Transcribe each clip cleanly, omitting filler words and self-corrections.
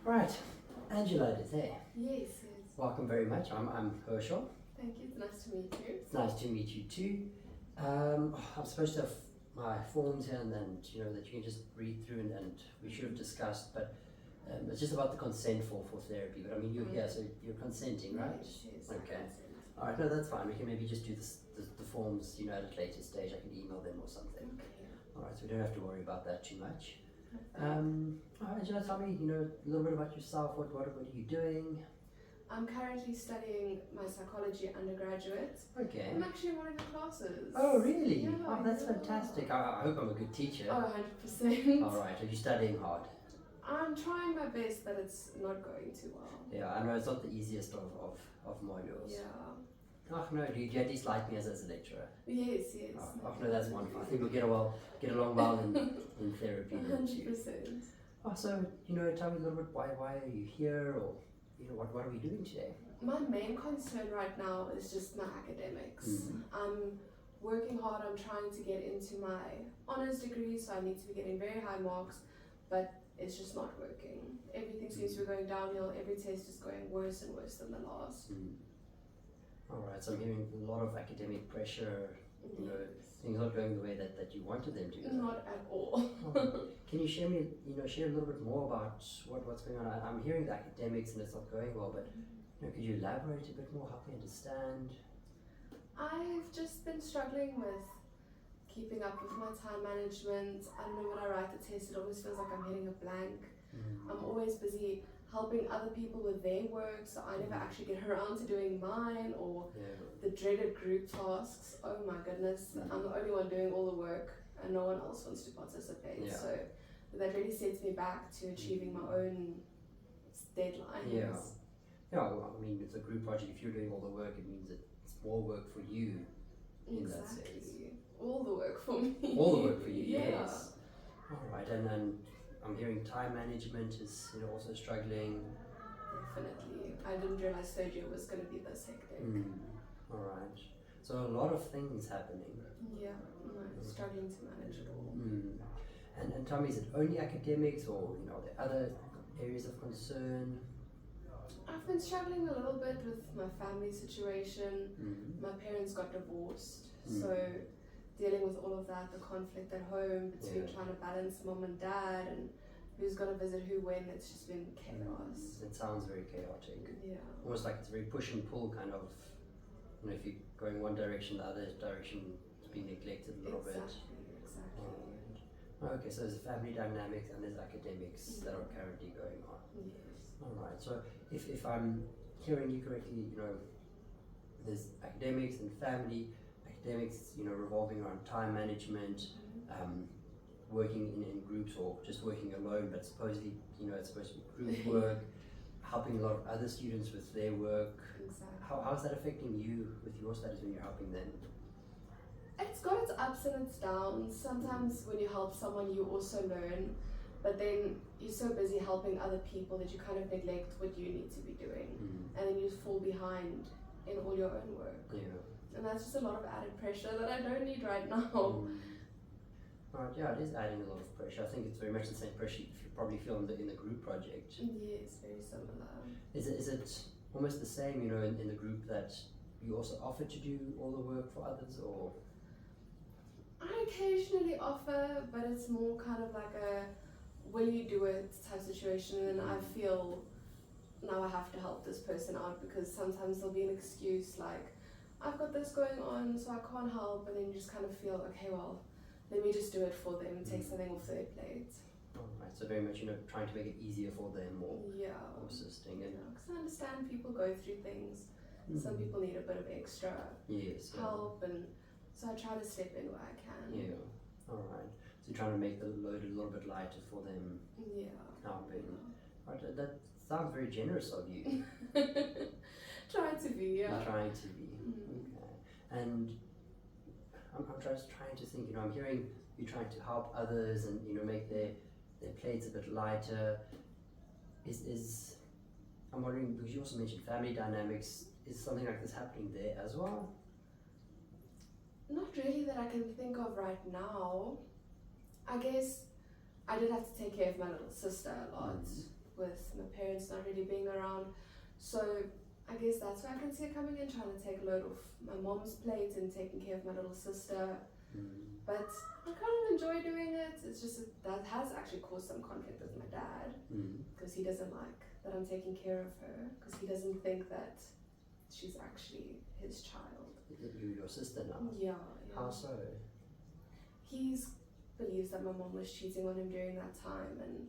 Right, Angela it is, hey. Yes, yes. Welcome very much. I'm Herschel. Thank you. It's nice to meet you. It's nice to meet you too. I'm supposed to have my forms here and then, that you can just read through and we should have discussed, but it's just about the consent for therapy. But I mean, you're here, so you're consenting, right? Yes. Okay. All right, no, that's fine. We can maybe just do the forms, at a later stage. I can email them or something. Okay. All right, so we don't have to worry about that too much. Okay. Angela, tell me, a little bit about yourself. What are you doing? I'm currently studying my psychology undergraduate. Okay. I'm actually in one of your classes. Oh, really? Yeah, Oh, that's fantastic. I hope I'm a good teacher. Oh, 100%. All right. Are you studying hard? I'm trying my best, but it's not going too well. Yeah, I know it's not the easiest of modules. Yeah. Oh, no, do you at least like me as a lecturer? Yes. Oh, no, that's wonderful. I think we'll get along well in therapy. 100%. Oh, so, tell me a little bit, why are you here, or, what are we doing today? My main concern right now is just my academics. Mm-hmm. I'm working hard on trying to get into my honours degree, so I need to be getting very high marks, but it's just not working. Everything seems to be going downhill. Every test is going worse and worse than the last. Alright, so I'm hearing a lot of academic pressure, things not going the way that you wanted them to. Not at all. Can you share a little bit more about what's going on? I'm hearing the academics and it's not going well, but could you elaborate a bit more, help me understand? I've just been struggling with keeping up with my time management. I don't know, when I write the test, it always feels like I'm hitting a blank. I'm always busy helping other people with their work, so I never actually get around to doing mine, or the dreaded group tasks. Oh my goodness, I'm the only one doing all the work and no one else wants to participate. So that really sets me back to achieving my own deadlines. Yeah, well, I mean, it's a group project. If you're doing all the work, it means it's more work for you in that sense. All the work for me. All the work for you, yeah. Yes. Alright, and then I'm hearing time management is also struggling. Definitely. I didn't realize third year was going to be this hectic. Alright. So a lot of things happening. Yeah, struggling to manage it all. And tell me, is it only academics, or are there other areas of concern? I've been struggling a little bit with my family situation. My parents got divorced, so dealing with all of that, the conflict at home between trying to balance mom and dad and who's going to visit who when, it's just been chaos. It sounds very chaotic. Yeah. Almost like it's a very push and pull kind of, if you're going one direction, the other direction is being neglected a little bit. Exactly. Okay, so there's family dynamics and there's academics that are currently going on. Yes. Alright, so if I'm hearing you correctly, there's academics and family. Academics, revolving around time management, working in groups or just working alone, but supposedly, it's supposed to be group work, helping a lot of other students with their work. Exactly. How's that affecting you with your studies when you're helping them? It's got its ups and its downs. Sometimes when you help someone, you also learn, but then you're so busy helping other people that you kind of neglect what you need to be doing, and then you fall behind in all your own work. And that's just a lot of added pressure that I don't need right now. Right, yeah, it is adding a lot of pressure. I think it's very much the same pressure you probably feel in the group project. Yes, very similar. Is it almost the same, in the group, that you also offer to do all the work for others, or? I occasionally offer, but it's more kind of like a will you do it type situation, and I feel now I have to help this person out, because sometimes there'll be an excuse like, I've got this going on so I can't help, and then you just kind of feel, okay, well, let me just do it for them, take something off their plate. Alright, so very much, trying to make it easier for them, or assisting. Because I understand people go through things. Some people need a bit of extra help, and so I try to step in where I can. Yeah, alright. So you're trying to make the load a little bit lighter for them. Helping. Right, that sounds very generous of you. Try to be, You're trying to be. Okay. And I'm just trying to think, I'm hearing you trying to help others and, make their plates a bit lighter. I'm wondering, because you also mentioned family dynamics, is something like this happening there as well? Not really that I can think of right now. I guess I did have to take care of my little sister a lot. with my parents not really being around. So I guess that's where I can see it coming in, trying to take a load off my mom's plate and taking care of my little sister. But I kind of enjoy doing it. It's just that has actually caused some conflict with my dad, because he doesn't like that I'm taking care of her, because he doesn't think that she's actually his child. You're your sister now? Yeah. How so? He believes that my mom was cheating on him during that time, and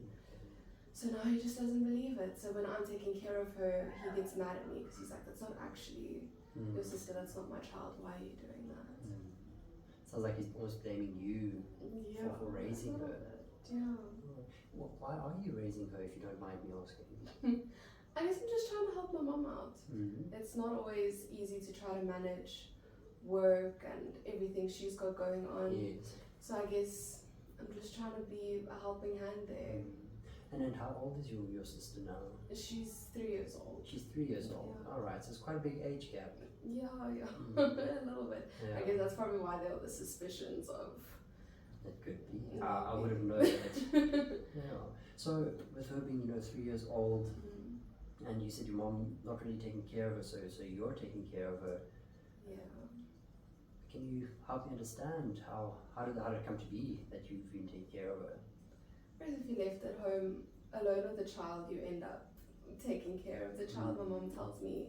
so now he just doesn't believe it. So when I'm taking care of her, he gets mad at me because he's like, that's not actually your sister, that's not my child, why are you doing that? Sounds like he's almost blaming you for raising her. Yeah. Well, why are you raising her, if you don't mind me asking? I guess I'm just trying to help my mom out. It's not always easy to try to manage work and everything she's got going on. Yes. So I guess I'm just trying to be a helping hand there. And then how old is your sister now? She's 3 years old. She's 3 years old. Yeah. Alright, so it's quite a big age gap. Yeah, a little bit. Yeah. I guess that's probably why there were the suspicions of. It could be. I would have known that. Yeah. So with her being 3 years old, and you said your mom not really taking care of her, so you're taking care of her. Yeah. Can you help me understand how did it come to be that you've been taking care of her? Whereas if you left at home alone with the child, you end up taking care of the child. My mom tells me,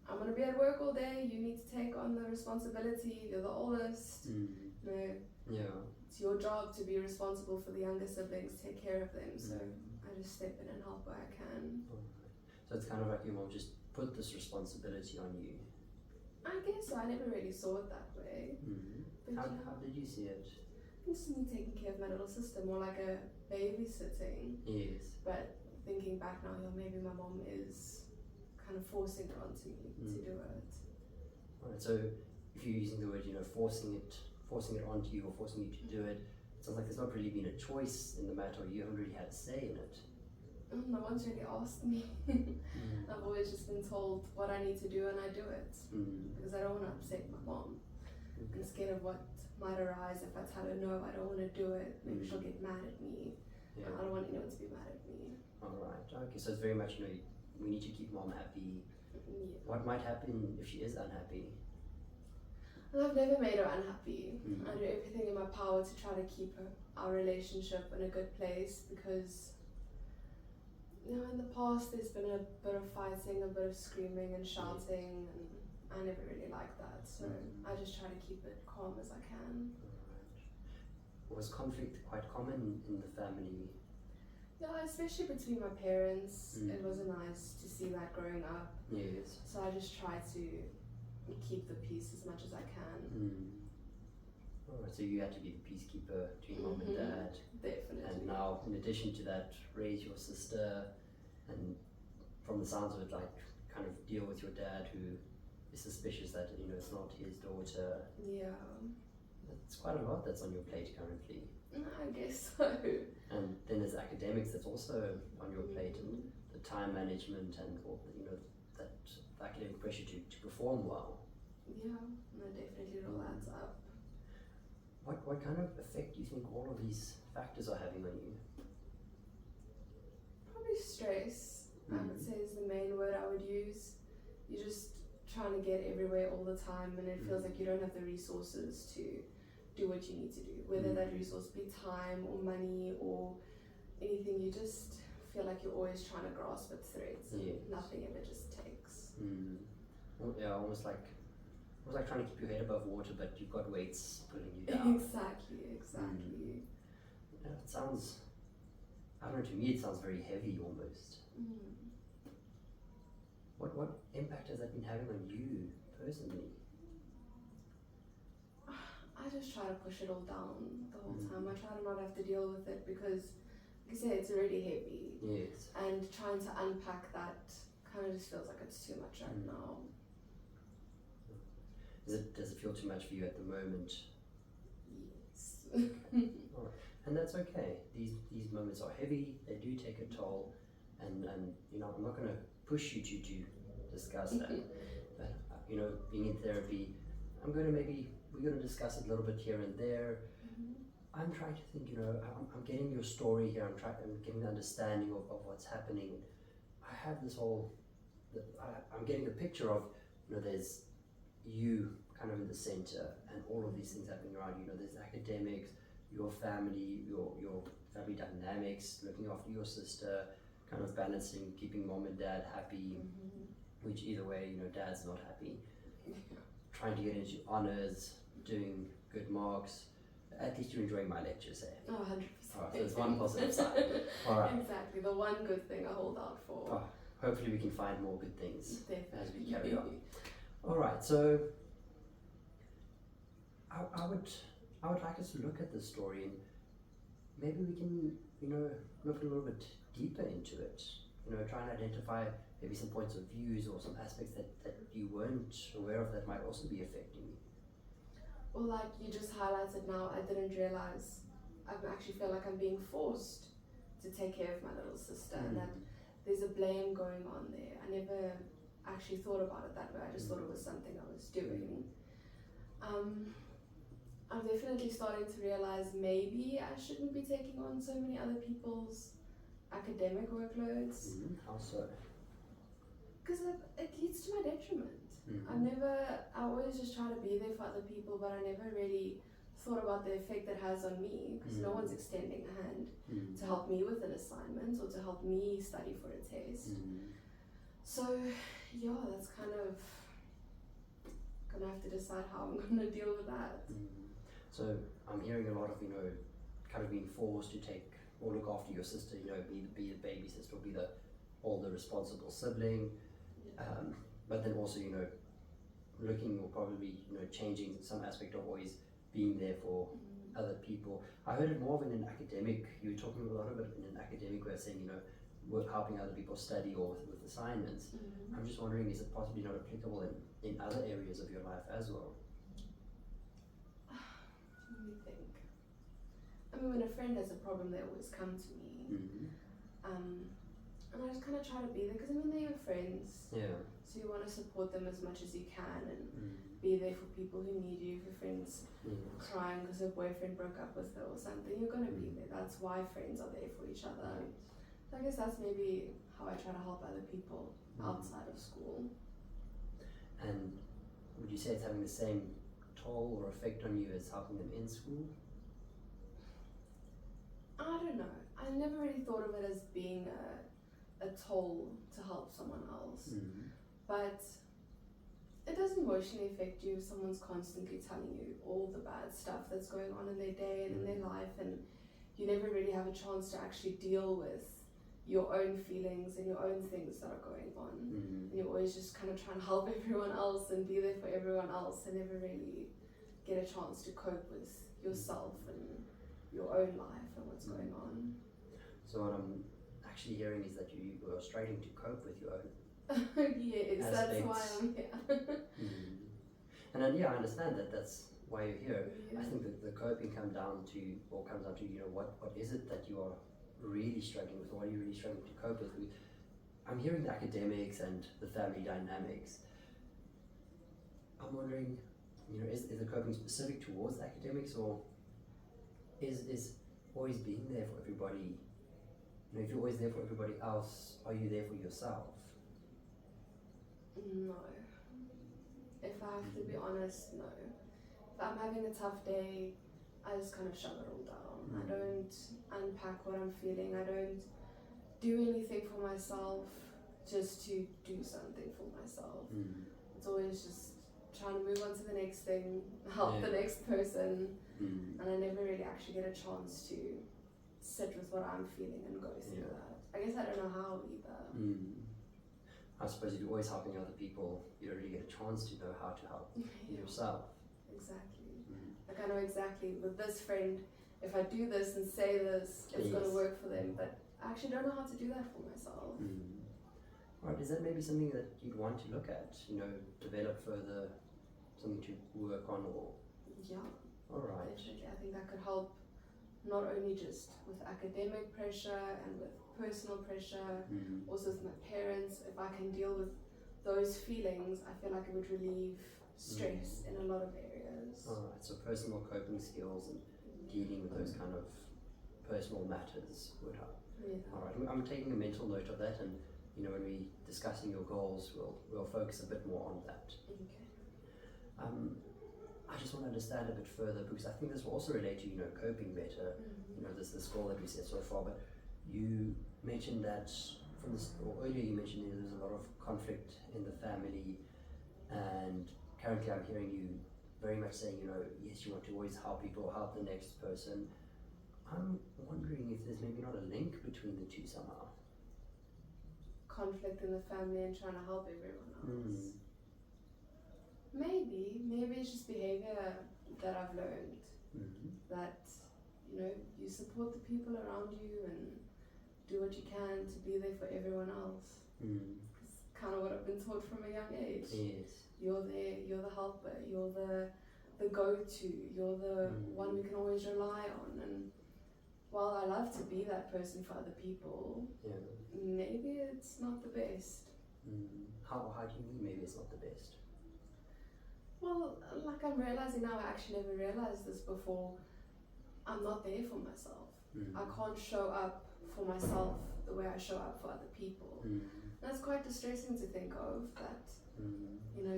I'm going to be at work all day, you need to take on the responsibility, you're the oldest. No, Yeah. it's your job to be responsible for the younger siblings, take care of them. So I just step in and help where I can. So it's kind of like your mom just put this responsibility on you. I guess so. I never really saw it that way. But How did you see it? It's me taking care of my little sister, more like a babysitting. Yes. But thinking back now, maybe my mom is kind of forcing it onto me to do it. Alright, so if you're using the word, forcing it onto you or forcing you to do it, it sounds like there's not really been a choice in the matter, you haven't really had a say in it. No one's really asked me. I've always just been told what I need to do and I do it. Because I don't want to upset my mom. I'm scared of what might arise if I tell her no, I don't want to do it. Maybe she'll get mad at me. Yeah. I don't want anyone to be mad at me. Alright, okay, so it's very much, we need to keep mom happy. Yeah. What might happen if she is unhappy? And I've never made her unhappy. I do everything in my power to try to keep our relationship in a good place, because in the past there's been a bit of fighting, a bit of screaming and shouting, and I never really liked that. So I just try to keep it calm as I can. Alright. Was conflict quite common in the family? Yeah, especially between my parents. It wasn't nice to see that growing up. Yes. So I just try to keep the peace as much as I can. Alright, so you had to be the peacekeeper between mom and dad. Definitely. And now, in addition to that, raise your sister, and from the sounds of it, like, kind of deal with your dad who is suspicious that, it's not his daughter. Yeah. That's quite a lot that's on your plate currently. I guess so. And then there's academics that's also on your plate, and the time management and all, that academic pressure to perform well. Yeah, no, definitely it all adds up. What kind of effect do you think all of these factors are having on you? Probably stress, I would say, is the main word I would use. You're just trying to get everywhere all the time, and it feels like you don't have the resources to do what you need to do, whether that resource be time or money or anything. You just feel like you're always trying to grasp at threads, and nothing ever just takes. Well, yeah, almost like trying to keep your head above water, but you've got weights pulling you down. Exactly. Yeah, it sounds, I don't know, to me it sounds very heavy almost. What impact has that been having on you personally? I just try to push it all down the whole time. I try to not have to deal with it, because, like I said, it's already heavy. Yes. And trying to unpack that kind of just feels like it's too much right now. Does it feel too much for you at the moment? Yes. Alright. And that's okay. These moments are heavy, they do take a toll, and I'm not going to push you to discuss that. But being in therapy, we're going to discuss it a little bit here and there. I'm trying to think, I'm getting your story here, I'm getting the understanding of what's happening. I have this whole, I'm getting a picture of, there's you kind of in the center and all of these things happening around you. There's academics, your family, your family dynamics, looking after your sister, kind of balancing, keeping mom and dad happy, which either way, dad's not happy. Trying to get into honors, doing good marks. At least you're enjoying my lectures, eh? Oh, 100%. Alright, so there's one positive side. Alright. Exactly, the one good thing I hold out for. Oh, hopefully we can find more good things as we carry on. Alright, so I would like us to look at this story and maybe we can, look a little bit deeper into it. Try and identify maybe some points of views or some aspects that you weren't aware of that might also be affecting you. Well, like you just highlighted now, I didn't realize I actually feel like I'm being forced to take care of my little sister and that there's a blame going on there. I never actually thought about it that way. I just thought it was something I was doing. I'm definitely starting to realize maybe I shouldn't be taking on so many other people's academic workloads. How so? Because it leads to my detriment. I always just try to be there for other people, but I never really thought about the effect it has on me because no one's extending a hand to help me with an assignment or to help me study for a test. So yeah, that's kind of gonna have to decide how I'm gonna deal with that. So I'm hearing a lot of, kind of being forced to take or look after your sister, be the baby sister or be the older responsible sibling. But then also, looking or probably, changing some aspect of always being there for other people. I heard it more of in an academic, you were talking a lot of it in an academic way of saying, helping other people study or with assignments. I'm just wondering, is it possibly not applicable in other areas of your life as well? Let me think. I mean, when a friend has a problem, they always come to me. And I just kind of try to be there because they're your friends. Yeah. So you want to support them as much as you can and be there for people who need you. If your friend's crying because her boyfriend broke up with her or something, you're going to be there. That's why friends are there for each other. So I guess that's maybe how I try to help other people outside of school. And would you say it's having the same toll or effect on you as helping them in school? I don't know. I never really thought of it as being a toll to help someone else. But it does emotionally affect you if someone's constantly telling you all the bad stuff that's going on in their day and in their life, and you never really have a chance to actually deal with your own feelings and your own things that are going on. And you're always just kind of trying to help everyone else and be there for everyone else and never really get a chance to cope with yourself and your own life and what's going on. So what I'm actually hearing is that you are struggling to cope with your own yes, aspects. that's why I'm here. And then I understand that that's why you're here. Yeah. I think that the coping comes down to what is it that you are really struggling with, or what are you really struggling to cope with? I'm hearing the academics and the family dynamics. I'm wondering, is the coping specific towards academics, or is always being there for everybody? If you're always there for everybody else, are you there for yourself? No. If I have to be honest, no. If I'm having a tough day, I just kind of shove it all down. I don't unpack what I'm feeling. I don't do anything for myself just to do something for myself. It's always just trying to move on to the next thing, help the next person, and I never really actually get a chance to sit with what I'm feeling and go through that. I guess I don't know how either. I suppose if you're always helping other people, you don't really get a chance to know how to help yourself. Exactly. Like I know exactly with this friend, if I do this and say this, it's going to work for them, but I actually don't know how to do that for myself. Alright, is that maybe something that you'd want to look at, develop further, something to work on, or? Yeah. Alright. Definitely. I think that could help not only just with academic pressure and with personal pressure, also with my parents. If I can deal with those feelings, I feel like it would relieve stress in a lot of areas. Alright, so personal coping skills and dealing with those kind of personal matters would help. Yeah. All right, I'm taking a mental note of that, and when we're discussing your goals, we'll focus a bit more on that. Okay. I just want to understand a bit further, because I think this will also relate to coping better. This goal that we set so far. But you mentioned that earlier you mentioned there's a lot of conflict in the family, and currently I'm hearing you very much saying yes, you want to always help people, help the next person. I'm wondering if there's maybe not a link between the two somehow. Conflict in the family and trying to help everyone else. Maybe it's just behavior that I've learned. That you support the people around you and do what you can to be there for everyone else. It's kind of what I've been taught from a young age. Yes. You're there, you're the helper, you're the go-to, you're the one we can always rely on. And while I love to be that person for other people, maybe it's not the best. How do you mean maybe it's not the best? Well, like I'm realizing now, I actually never realized this before. I'm not there for myself. I can't show up for myself the way I show up for other people. That's quite distressing to think of, that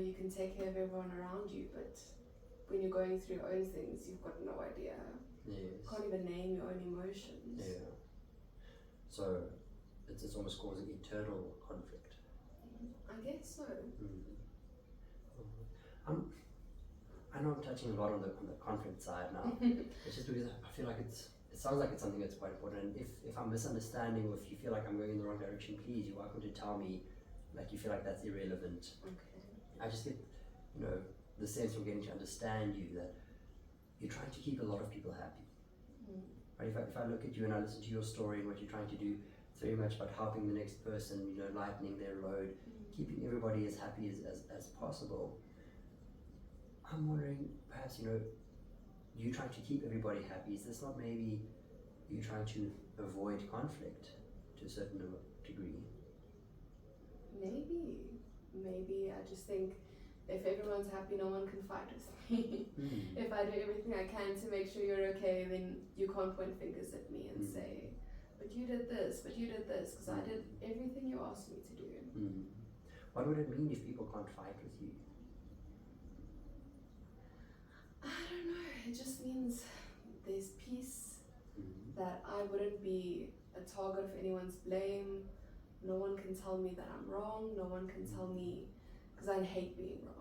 you can take care of everyone around you, but when you're going through your own things, you've got no idea. Yes. Can't even name your own emotions. Yeah. So it's almost causing internal conflict. I guess so. I know I'm touching a lot on the conflict side now. It's just because I feel like it sounds like it's something that's quite important. And if I'm misunderstanding, or if you feel like I'm going in the wrong direction, please, you're welcome to tell me. Like you feel like that's irrelevant. Okay. I just get, the sense from getting to understand you that you're trying to keep a lot of people happy. Right? If I look at you and I listen to your story and what you're trying to do, it's very much about helping the next person, lightening their load, keeping everybody as happy as possible. I'm wondering, perhaps, you trying to keep everybody happy, is this not maybe you trying to avoid conflict to a certain degree? Maybe I just think if everyone's happy, no one can fight with me. If I do everything I can to make sure you're okay, then you can't point fingers at me and say, but you did this, because I did everything you asked me to do. What would it mean if people can't fight with you? I don't know, it just means there's peace, that I wouldn't be a target of anyone's blame. No one can tell me that I'm wrong, no one can tell me, because I hate being wrong.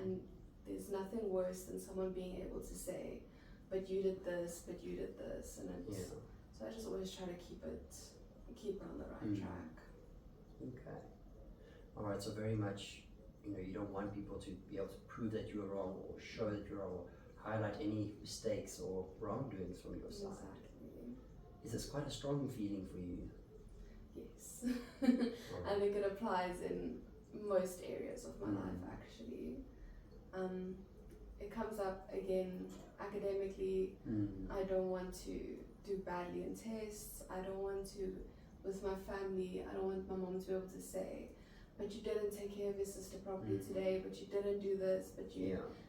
And there's nothing worse than someone being able to say, but you did this, and it's, so I just always try to keep it on the right track. Okay. Alright, so very much, you don't want people to be able to prove that you were wrong, or show that you're wrong, or highlight any mistakes or wrongdoings from your side. Exactly. Is this quite a strong feeling for you? Yes. I think it applies in most areas of my life, actually. It comes up again academically. I don't want to do badly in tests. I don't want to, with my family, I don't want my mom to be able to say, but you didn't take care of your sister properly today, but you didn't do this,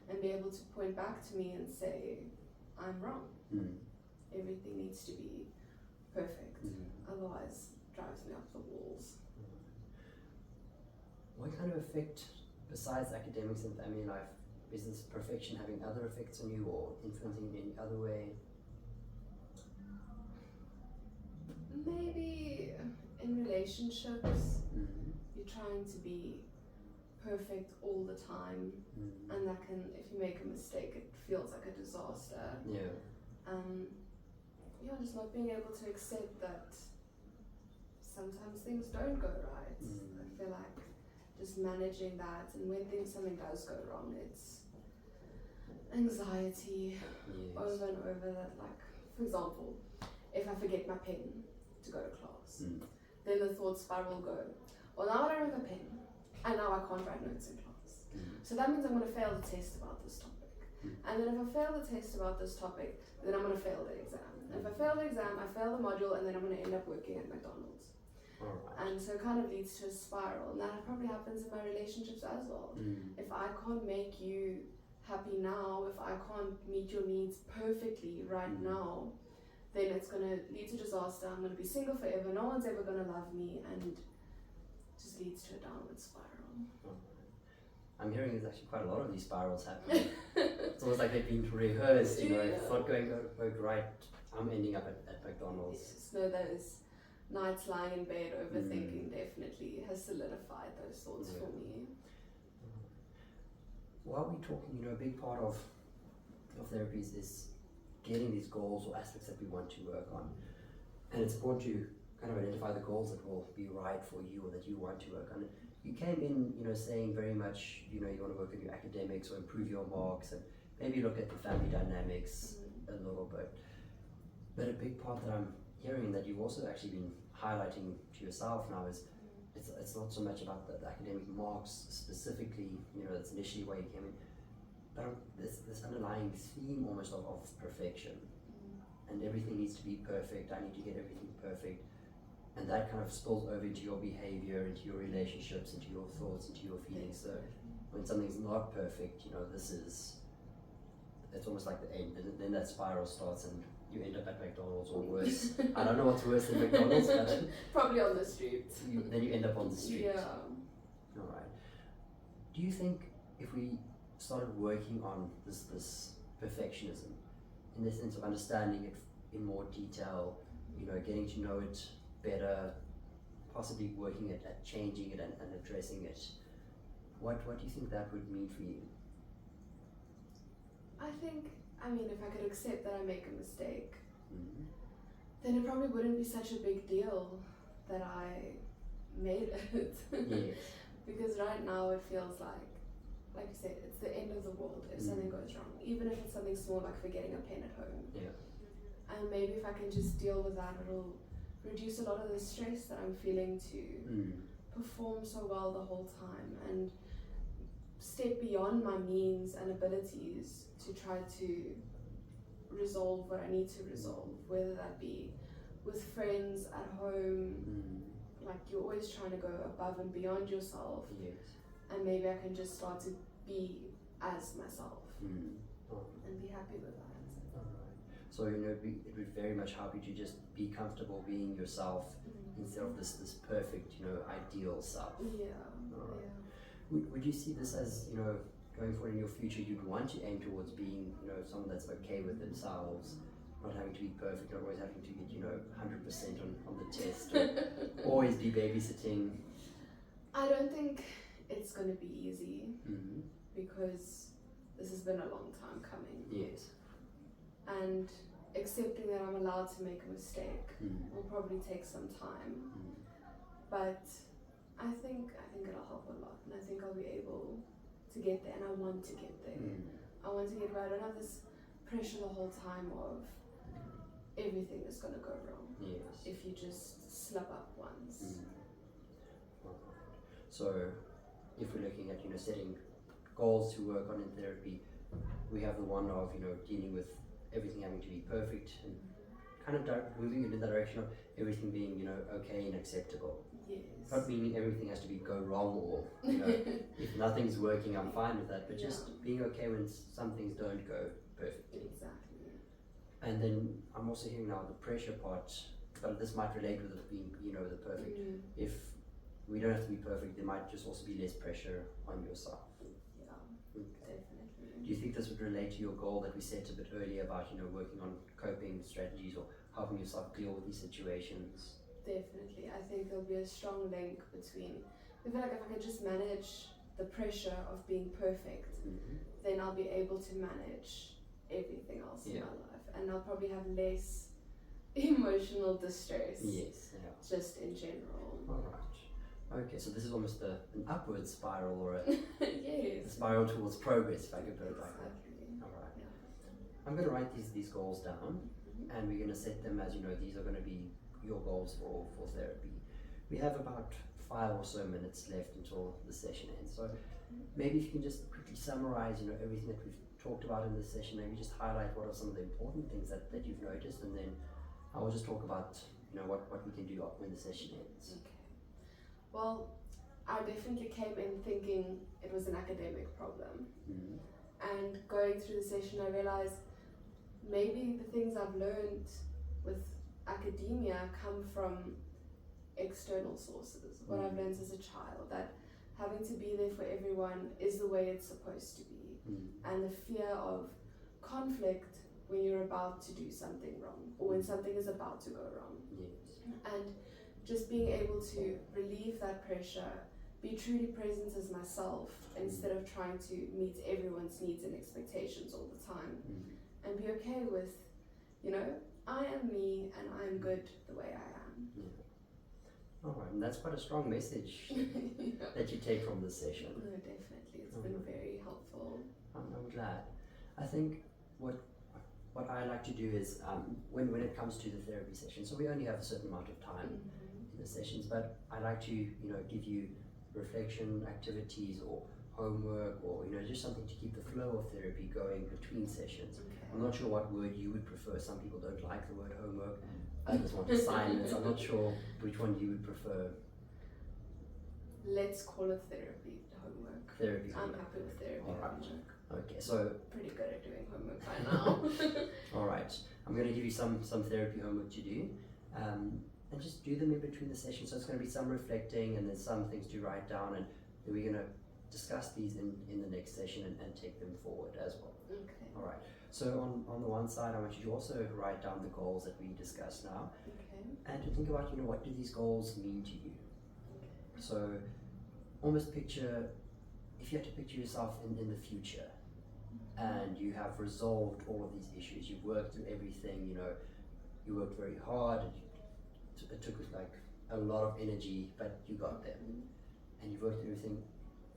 and be able to point back to me and say, I'm wrong. Everything needs to be perfect. Otherwise, it drives me up the walls. What kind of effect, besides academics and family life, is this perfection having other effects on you, or influencing you in any other way? Maybe in relationships, you're trying to be perfect all the time, and that can, if you make a mistake, it feels like a disaster. Just not being able to accept that sometimes things don't go right. I feel like just managing that, and when something does go wrong, it's anxiety over and over. That, like, for example, if I forget my pen to go to class, then the thought spiral will go, well, now I don't have a pen, and now I can't write notes in class. So that means I'm going to fail the test about this topic. And then if I fail the test about this topic, then I'm going to fail the exam. And if I fail the exam, I fail the module, and then I'm going to end up working at McDonald's. And so it kind of leads to a spiral, and that probably happens in my relationships as well. If I can't make you happy now, if I can't meet your needs perfectly right now, then it's going to lead to disaster. I'm going to be single forever, no one's ever going to love me, and just leads to a downward spiral. I'm hearing there's actually quite a lot of these spirals happening. It's almost like they've been rehearsed, you know, if it's not going right, I'm ending up at McDonald's. Yes, no, those nights lying in bed overthinking definitely has solidified those thoughts for me. While we're talking, you know, a big part of therapy is getting these goals or aspects that we want to work on. And it's important to kind of identify the goals that will be right for you or that you want to work on. You came in, you know, saying very much, you know, you want to work on your academics or improve your marks and maybe look at the family dynamics a little bit. But a big part that I'm hearing that you've also actually been highlighting to yourself now is it's not so much about the academic marks specifically, you know, that's initially why you came in, but this underlying theme almost of perfection. And everything needs to be perfect, I need to get everything perfect. And that kind of spills over into your behavior, into your relationships, into your thoughts, into your feelings. So when something's not perfect, you know, it's almost like the end. And then that spiral starts and you end up at McDonald's or worse. I don't know what's worse than McDonald's, but probably on the street. Then you end up on the street. Yeah. All right. Do you think if we started working on this perfectionism, in the sense of understanding it in more detail, you know, getting to know it better, possibly working at changing it and addressing it, what do you think that would mean for you? I mean, if I could accept that I make a mistake, then it probably wouldn't be such a big deal that I made it. Yes. Because right now it feels like you said, it's the end of the world if something goes wrong, even if it's something small like forgetting a pen at home. Yeah. And maybe if I can just deal with that, it'll reduce a lot of the stress that I'm feeling to perform so well the whole time and step beyond my means and abilities to try to resolve what I need to resolve, whether that be with friends, at home, like you're always trying to go above and beyond yourself. Yes. And maybe I can just start to be as myself and be happy with that. So, you know, it would very much help you to just be comfortable being yourself instead of this perfect, you know, ideal self. Yeah. All right. Yeah. Would you see this as, you know, going forward in your future, you'd want to aim towards being, you know, someone that's okay with themselves, not having to be perfect, not always having to get, you know, 100% on the test, or always be babysitting? I don't think it's going to be easy because this has been a long time coming. Yes. And accepting that I'm allowed to make a mistake will probably take some time. But I think it'll help a lot, and I think I'll be able to get there, and I want to get there. I want to get where I don't have this pressure the whole time of everything is going to go wrong. Yes. If you just slip up once. So if we're looking at, you know, setting goals to work on in therapy, we have the one of, you know, dealing with everything having to be perfect and kind of moving in the direction of everything being, you know, okay and acceptable. Yes. Not meaning everything has to go wrong or, you know, if nothing's working, I'm fine with that, but just being okay when some things don't go perfectly. Exactly. And then I'm also hearing now the pressure part, but this might relate with it being, you know, the perfect. If we don't have to be perfect, there might just also be less pressure on yourself. Yeah, Okay. definitely. Do you think this would relate to your goal that we set a bit earlier about, you know, working on coping strategies or helping yourself deal with these situations? Definitely. I think there'll be a strong link between, I feel like if I can just manage the pressure of being perfect, then I'll be able to manage everything else in my life, and I'll probably have less emotional distress. Yes, yeah. Just in general. Alright. Okay, so this is almost an upward spiral or a yes. spiral towards progress, if I could put it like that. Exactly. Alright. Yeah. I'm going to write these goals down, and we're going to set them as, you know, these are going to be your goals for therapy. We have about 5 or so minutes left until the session ends. So maybe if you can just quickly summarize, you know, everything that we've talked about in this session, maybe just highlight what are some of the important things that you've noticed, and then I will just talk about, you know, what we can do when the session ends. Okay. Well, I definitely came in thinking it was an academic problem. And going through the session, I realized maybe the things I've learned with academia come from external sources. What I've learned as a child, that having to be there for everyone is the way it's supposed to be. And the fear of conflict when you're about to do something wrong, or when something is about to go wrong. Yes. And just being able to relieve that pressure, be truly present as myself instead of trying to meet everyone's needs and expectations all the time. And be okay with, you know, I am me and I am good the way I am. Alright, and that's quite a strong message that you take from this session. No, definitely. It's been very helpful. I'm glad. I think what I like to do is when it comes to the therapy session, so we only have a certain amount of time in the sessions, but I like to, you know, give you reflection activities or homework, or, you know, just something to keep the flow of therapy going between sessions. I'm not sure what word you would prefer. Some people don't like the word homework, others want assignments. I'm not sure which one you would prefer. Let's call it therapy homework. Therapy I'm homework. happy with therapy homework. Okay, so Pretty good at doing homework by now. alright, I'm going to give you some therapy homework to do, and just do them in between the sessions. So it's going to be some reflecting and then some things to write down, and then we're going to discuss these in the next session and take them forward as well. Okay. Alright, so on the one side, I want you to also write down the goals that we discussed now, Okay. and to think about, you know, what do these goals mean to you. So almost picture, if you had to picture yourself in the future, and you have resolved all of these issues, you've worked through everything, you know, you worked very hard, it took like a lot of energy, but you got there, and you've worked through everything.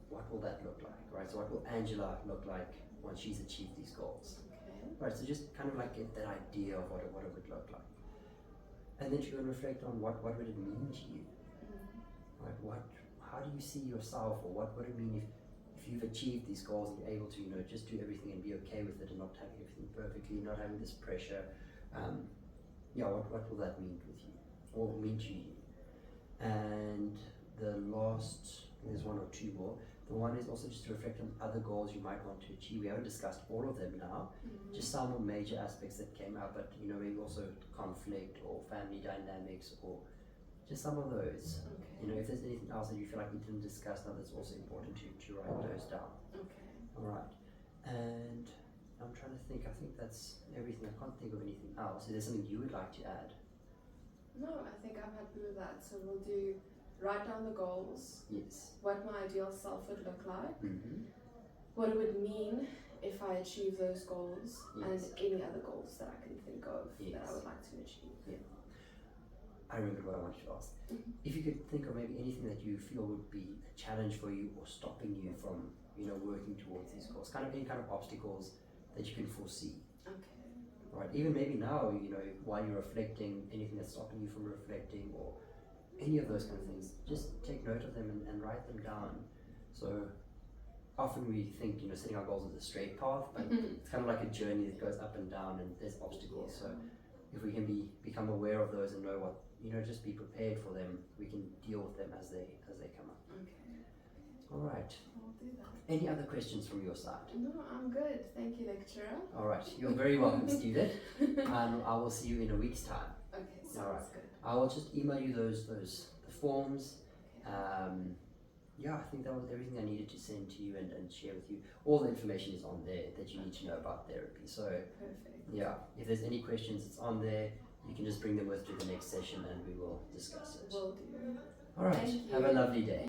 What will that look like, right? So what will Angela look like once she's achieved these goals? Okay. Right, so just kind of like get that idea of what it would look like. And then you go and reflect on what would it mean to you? Right, how do you see yourself, or what would it mean if you've achieved these goals and you're able to, you know, just do everything and be okay with it and not having everything perfectly, not having this pressure. What will that mean with you, or mean to you? And the last, there's one or two more. The one is also just to reflect on other goals you might want to achieve. We haven't discussed all of them now, just some more major aspects that came out, but, you know, maybe also conflict or family dynamics, or just some of those. Okay. You know, if there's anything else that you feel like we didn't discuss now, that's also important to write those down. Okay. Alright, and I'm trying to think, I think that's everything. I can't think of anything else. Is there something you would like to add? No, I think I'm happy with that. So we'll write down the goals, Yes. what my ideal self would look like, what it would mean if I achieve those goals, and any other goals that I can think of that I would like to achieve. Yeah. I remember what I wanted to ask. If you could think of maybe anything that you feel would be a challenge for you or stopping you from, you know, working towards these goals, kind of any kind of obstacles that you can foresee. Okay. Right, even maybe now, you know, while you're reflecting, anything that's stopping you from reflecting, or any of those kind of things, just take note of them and write them down. So often we think, you know, setting our goals is a straight path, but it's kind of like a journey that goes up and down, and there's obstacles. So if we can become aware of those and know what, you know, just be prepared for them, we can deal with them as they come up. Okay. Alright. I'll do that. Any other questions from your side? No, I'm good. Thank you, lecturer. Alright, you're very welcome, student. I will see you in a week's time. Okay, sounds Alright. good. I will just email you the forms. Okay. I think that was everything I needed to send to you and share with you. All the information is on there that you need to know about therapy. So Perfect. yeah, if there's any questions, it's on there. You can just bring them with to the next session and we will discuss it. Will do. Alright, Thank have a you. lovely day.